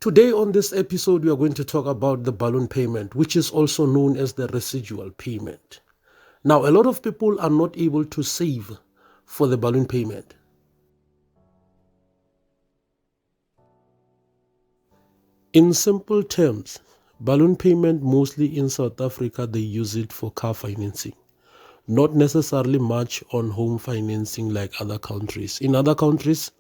Today on this episode, we are going to talk about the balloon payment, which is also known as the residual payment. Now, a lot of people are not able to save for the balloon payment. In simple terms, balloon payment, mostly in South Africa, they use it for car financing. Not necessarily much on home financing like other countries. In other countries,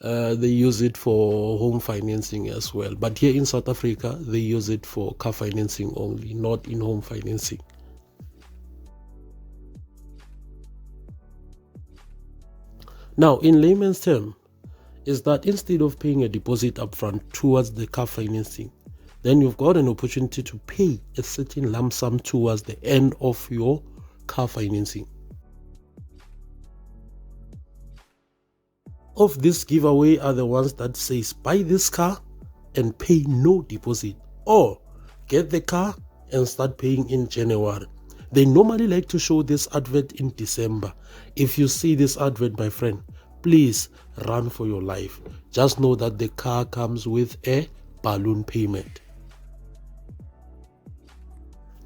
they use it for home financing as well. But here in South Africa, they use it for car financing only, not in home financing. Now, in layman's term, is that instead of paying a deposit upfront towards the car financing, then you've got an opportunity to pay a certain lump sum towards the end of your car financing. Of this giveaway are the ones that says buy this car and pay no deposit, or get the car and start paying in January. They normally like to show this advert in December. If you see this advert, my friend, please run for your life. Just know that the car comes with a balloon payment.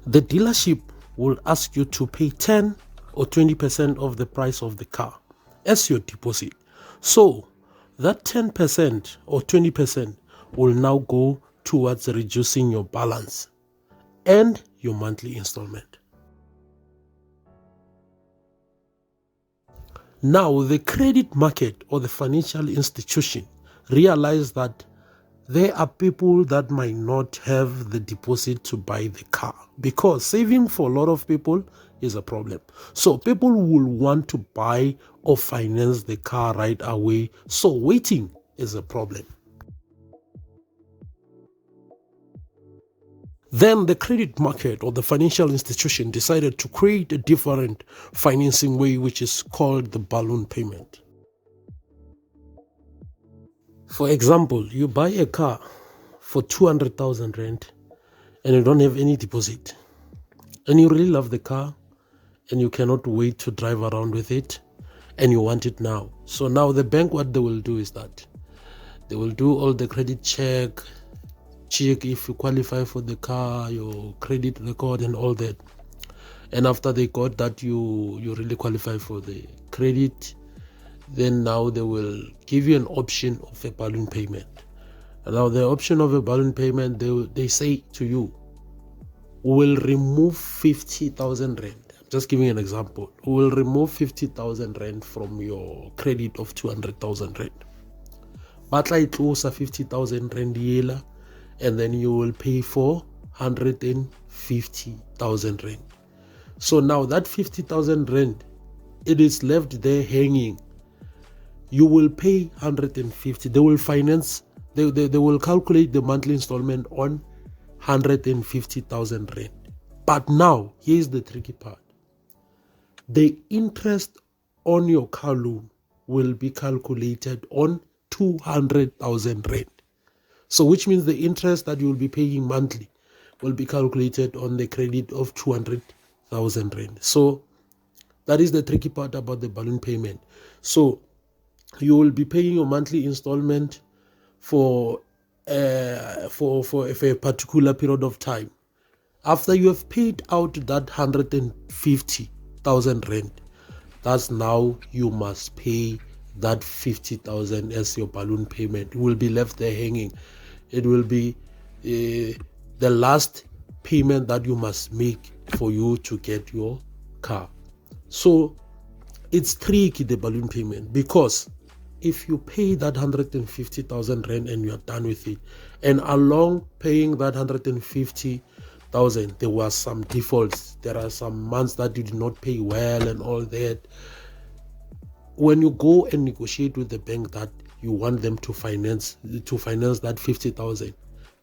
The dealership will ask you to pay 10 or 20% of the price of the car as your deposit. So that 10% or 20% will now go towards reducing your balance and your monthly installment. Now, the credit market or the financial institution realize that there are people that might not have the deposit to buy the car, because saving for a lot of people is a problem. So people will want to buy or finance the car right away. So waiting is a problem. Then the credit market or the financial institution decided to create a different financing way, which is called the balloon payment. For example, you buy a car for 200,000 rand and you don't have any deposit, and you really love the car and you cannot wait to drive around with it and you want it now. So now the bank, what they will do is that they will do all the credit check if you qualify for the car, your credit record and all that. And after they got that you really qualify for the credit, then now they will give you an option of a balloon payment. And now the option of a balloon payment, they say to you, we will remove 50,000 rand. I'm just giving an example. We will remove 50,000 rand from your credit of 200,000 rand. But like close to 50,000 rand yela, and then you will pay for 150,000 rand. So now that 50,000 rand, it is left there hanging. You will pay 150. They will finance, they will calculate the monthly installment on 150,000 rand. But now, here's the tricky part. The interest on your car loan will be calculated on 200,000 rand. So which means the interest that you will be paying monthly will be calculated on the credit of 200,000 rand. So that is the tricky part about the balloon payment. So you will be paying your monthly installment for a particular period of time. After you have paid out that 150,000 rand, that's now you must pay that 50,000 as your balloon payment. It will be left there hanging. It will be the last payment that you must make for you to get your car. So it's tricky, the balloon payment, because if you pay that 150,000 rand and you are done with it, and along paying that 150,000, there was some defaults. There are some months that you did not pay well and all that. When you go and negotiate with the bank that you want them to finance that 50,000,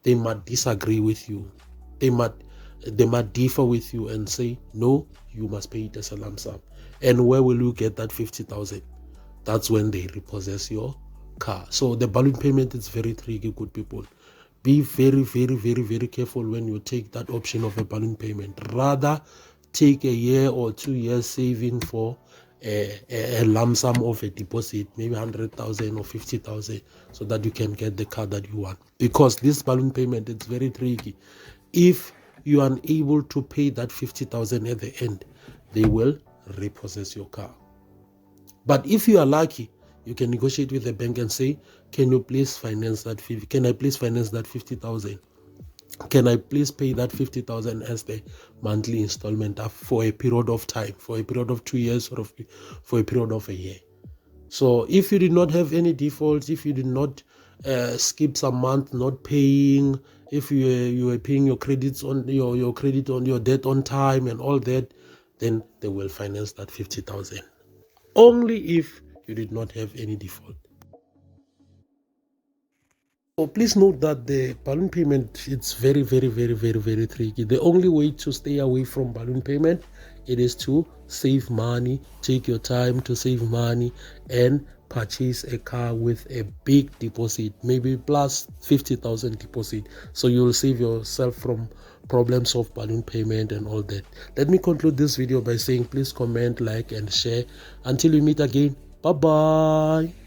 they might disagree with you. They might differ with you and say, no, you must pay it as a lump sum. And where will you get that 50,000? That's when they repossess your car. So the balloon payment is very tricky, good people. Be very, very, very, very careful when you take that option of a balloon payment. Rather, take a year or 2 years saving for a lump sum of a deposit, maybe 100,000 or 50,000, so that you can get the car that you want. Because this balloon payment, it's very tricky. If you are unable to pay that 50,000 at the end, they will repossess your car. But if you are lucky, you can negotiate with the bank and say, can you please finance that 50? Can I please finance that 50,000? Can I please pay that 50,000 as the monthly installment for a period of time, for a period of 2 years, or for a period of a year? So if you did not have any defaults, if you did not skip some month not paying, if you were paying your credits on your credit on your debt on time and all that, then they will finance that 50,000. Only if you did not have any default. So please note that the balloon payment, it's very, very, very, very, very tricky. The only way to stay away from balloon payment, it is to save money, take your time to save money, and purchase a car with a big deposit, maybe plus 50,000 deposit. So you'll save yourself from problems of balloon payment and all that. Let me conclude this video by saying please comment, like, and share. Until we meet again, bye bye.